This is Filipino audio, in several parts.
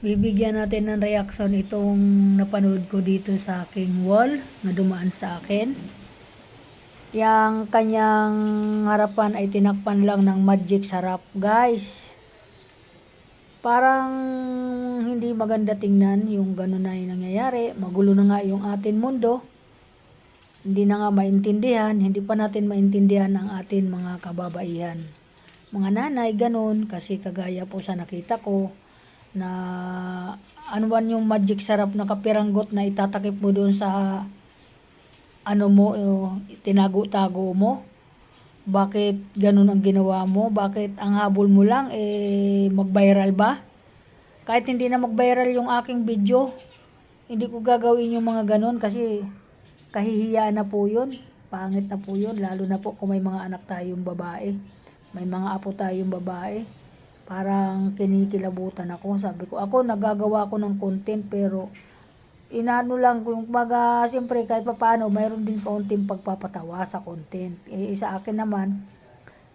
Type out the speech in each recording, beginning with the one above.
Bibigyan natin ng reaction itong napanood ko dito sa aking wall na dumaan sa akin. Yang kanyang harapan ay tinakpan lang ng magic sarap, guys. Parang hindi maganda tingnan yung ganun na yung nangyayari. Magulo na nga yung atin mundo. Hindi na nga maintindihan, hindi pa natin maintindihan ang atin mga kababaihan. Mga nanay, ganun, kasi kagaya po sa nakita ko, na anuman yung magic sarap na kapiranggot na itatakip mo doon sa ano mo, tinago-tago mo. Bakit ganun ang ginawa mo? Bakit ang habol mo lang mag-viral ba? Kahit hindi na mag-viral yung aking video, hindi ko gagawin yung mga ganun kasi kahihiya na po yun. Pangit na po yun, lalo na po kung may mga anak tayong babae. May mga apo tayong babae. Parang kinikilabutan ako. Sabi ko, ako nagagawa ko ng content pero inano lang kung baga, siyempre kahit pa paano, mayroon din kaunting pagpapatawa sa content. Sa akin naman,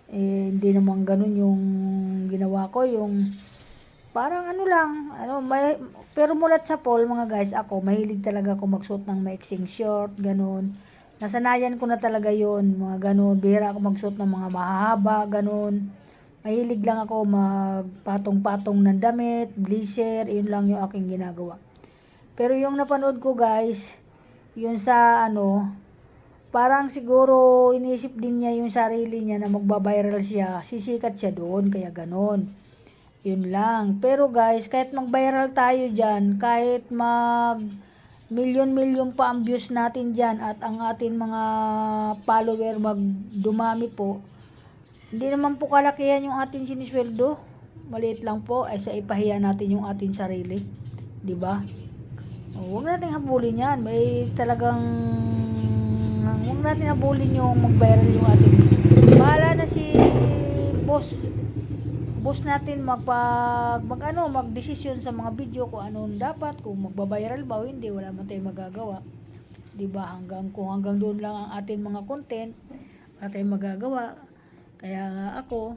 hindi naman ganun yung ginawa ko, yung parang ano lang, pero mulat sa poll mga guys, ako, mahilig talaga ako magsuot ng maiksing short, ganun. Nasanayan ko na talaga yon mga ganun. Bihira ako magsuot ng mga mahahaba, ganun. Mahilig lang ako magpatong-patong ng damit, blazer, yun lang yung aking ginagawa. Pero yung napanood ko guys, yun sa parang siguro inisip din niya yung sarili niya na magbabiral siya, sisikat siya doon, kaya ganon. Yun lang. Pero guys, kahit mag-viral tayo dyan, kahit milyon-milyon pa ang views natin dyan at ang atin mga follower dumami po, hindi naman po kalakihan yung atin sinisweldo. Maliit lang po ay sa ipahiya natin yung atin sarili. 'Di ba? Huwag nating habulin yan. May talagang huwag natin habulin yung mag-viral yung atin. Bahala na si boss. Boss natin magdesisyon sa mga video kung anong dapat, kung magba-viral ba o hindi, wala man tayong magagawa. 'Di ba? Hanggang doon lang ang atin mga content, wala tayong magagawa. Kaya ako,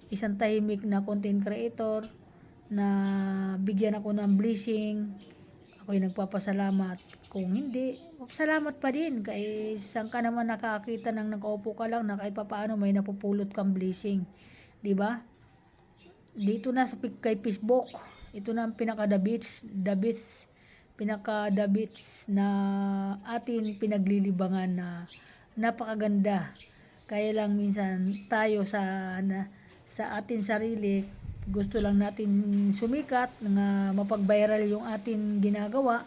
isang tahimik na content creator na bigyan ako ng blessing. Ako'y nagpapasalamat. Kung hindi, salamat pa din. Kaya saan ka naman nakakita ng nakaupo ka lang na kahit papaano may napupulot kang blessing. 'Di ba? Dito na kay Facebook, ito na ang pinaka-the bits na atin pinaglilibangan na napakaganda. Kaya lang minsan tayo sa atin sarili, gusto lang natin sumikat, nga mapag-viral yung atin ginagawa.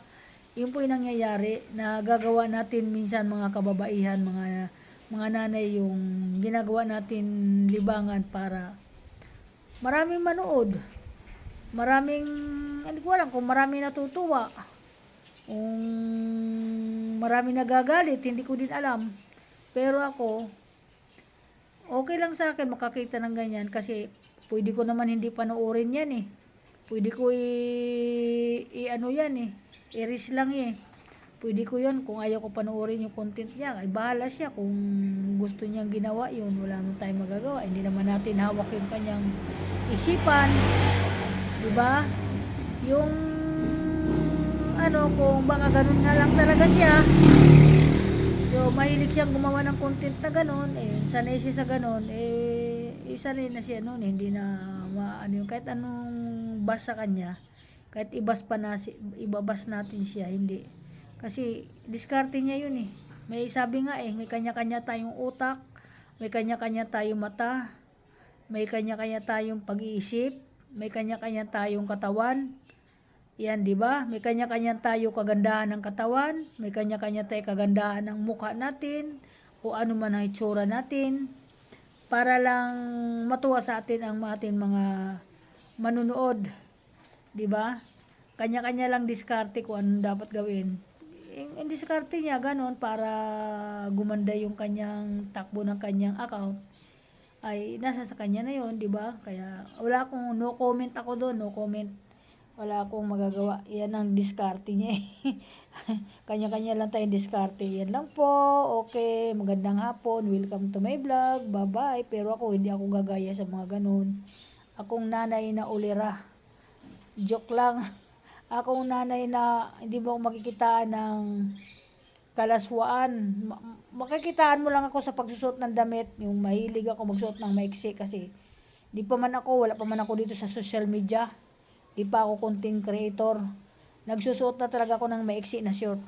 Yun po yung nangyayari na gagawa natin minsan mga kababaihan, mga nanay, yung ginagawa natin libangan para maraming manood. Hindi ko alam kung maraming natutuwa. Kung maraming nagagalit, hindi ko din alam. Pero ako, okay lang sa akin makakita ng ganyan kasi pwede ko naman hindi panoorin yan eh. Pwede ko ano yan eh. I-erase lang eh. Pwede ko yun kung ayaw ko panoorin yung content niya. Ay bahala siya kung gusto niyang ginawa yun. Wala naman tayong magagawa. Hindi naman natin hawak yung kanyang isipan. Diba? Yung kung baka ganun nga lang talaga siya. So, mahilig siyang gumawa ng content na gano'n, sanay siya sa gano'n, sanay na siya noon, hindi na kahit anong bas sa kanya, kahit ibabas natin siya, hindi. Kasi, diskarte niya yun eh. May sabi nga may kanya-kanya tayong utak, may kanya-kanya tayong mata, may kanya-kanya tayong pag-iisip, may kanya-kanya tayong katawan. Yan, di ba? May kanya-kanya tayo kagandahan ng katawan, may kanya-kanya tayo kagandahan ng mukha natin, o ano man ang itsura natin, para lang matuwa sa atin ang ating mga manunood. Di ba? Kanya-kanya lang diskarte kung anong dapat gawin. Yung diskarte niya, ganon, para gumanda yung kanyang takbo ng kanyang account, ay nasa sa kanya na yun, di ba? Kaya wala akong no comment ako doon, no comment. Wala akong magagawa. Yan ang diskarte niya eh. Kanya-kanya lang tayong diskarte. Yan lang po. Okay. Magandang hapon. Welcome to my vlog. Bye-bye. Pero ako, hindi ako gagaya sa mga ganun. Akong nanay na ulira. Joke lang. Akong nanay na hindi mo ako makikitaan ng kalaswaan. Makikitaan mo lang ako sa pagsusuot ng damit. Yung mahilig ako magsuot ng maiksi kasi wala pa man ako dito sa social media. Di pa ako content creator. Nagsusuot na talaga ako ng maiksi na short.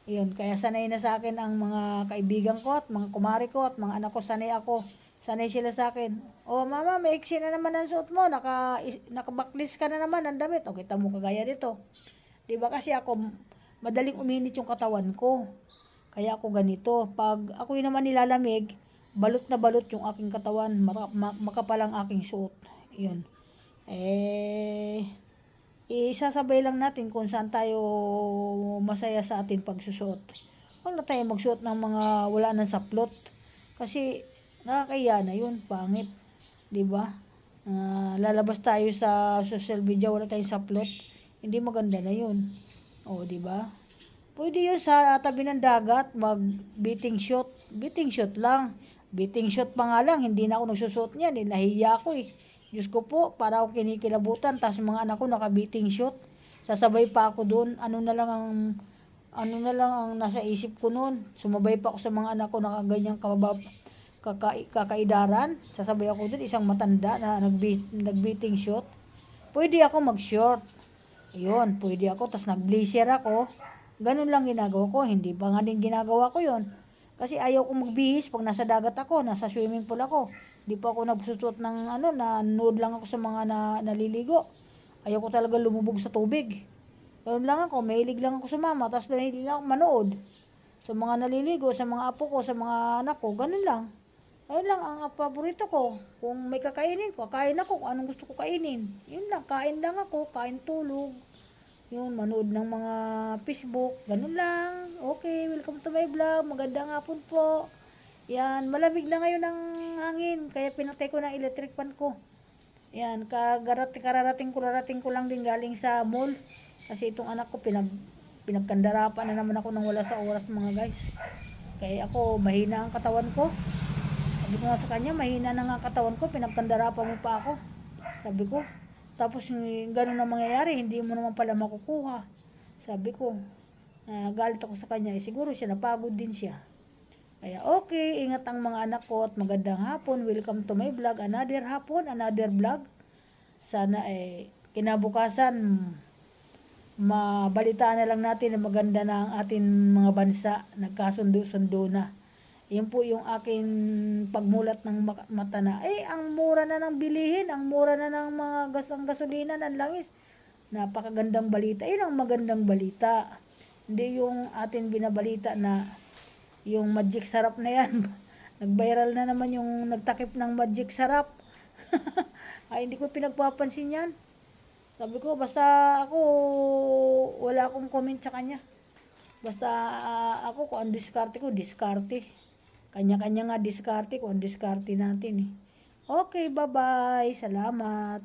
Yun, kaya sanay na sa akin ang mga kaibigan ko at mga kumari ko at mga anak ko, sanay ako. Sanay sila sa akin. Oh, mama, maiksi na naman ang suot mo. Naka-backlist ka na naman ng damit. O, kita mo kagaya dito. Di ba kasi ako, madaling uminit yung katawan ko. Kaya ako ganito. Pag ako yun naman nilalamig, balot na balot yung aking katawan. Makapal ang aking suot. Yun. Isasabay lang natin kung saan tayo masaya sa ating pagsusuot. Huwag na tayo magsuot ng mga wala nang saplot. Kasi nakakaya na yun, pangit. Diba? Lalabas tayo sa social media, wala tayong saplot. Hindi maganda na yun. O, diba? Pwede yun sa tabi ng dagat, mag-beating shot. Beating shot lang. Beating shot pa nga lang, hindi na ako nagsusuot niyan. Nahiya ako eh. Diyos ko po, para ako kinikilabutan, tapos mga anak ko naka-beating shot. Sasabay pa ako doon. Ano na lang ang nasa isip ko noon. Sumabay pa ako sa mga anak ko nakaganyang kakaidaran. Sasabay ako doon, isang matanda na nag-beating shot. Pwede ako mag-short. Yun, pwede ako. Tapos nag-blazer ako. Ganun lang ginagawa ko. Hindi pa nga din ginagawa ko yun. Kasi ayaw ko magbihis pag nasa dagat ako, nasa swimming pool ako. Di pa ako nagsusot ng na nude lang ako sa mga naliligo. Ayaw ko talaga lumubog sa tubig. Ganun lang ako, mahilig lang ako sumama, tapos mahilig lang ako manood. Sa mga naliligo, sa mga apo ko, sa mga anak ko, ganun lang. Ayun lang ang paborito ko. Kung may kakainin ko, kain ako kung anong gusto ko kainin. Yun lang, kain lang ako, kain tulog. Yung manood ng mga Facebook, ganun lang. Okay, welcome to my vlog. Magandang hapon po. Yan, malamig na ngayon ang hangin, kaya pinatay ko ng electric fan ko. Yan, kararating ko lang din galing sa mall. Kasi itong anak ko, pinagkandarapan na naman ako ng wala sa oras mga guys. Kaya ako, mahina ang katawan ko. Sabi ko nga sa kanya, mahina na nga katawan ko, pinagkandarapan mo pa ako. Sabi ko, tapos gano'n na mangyayari, hindi mo naman pala makukuha. Sabi ko, galit ako sa kanya, siguro siya, napagod din siya. Kaya okay, ingat ang mga anak ko at magandang hapon. Welcome to my vlog. Another hapon, another vlog. Sana kinabukasan, mabalitaan na lang natin na maganda na ang ating mga bansa. Nagkasundo-sundo na. Yan po yung aking pagmulat ng mata na, ang mura na ng bilihin, ang mura na ng mga gasolina, ng langis. Napakagandang balita. Yun ang magandang balita. Hindi yung ating binabalita na yung magic sarap na yan. Nag-viral na naman yung nagtakip ng magic sarap. Hindi ko pinagpapansin yan. Sabi ko, basta ako, wala akong comment sa kanya. Basta ako, kung ang diskarte ko, diskarte. Kanya-kanya nga diskarte, kung ang diskarte natin eh. Okay, bye-bye. Salamat.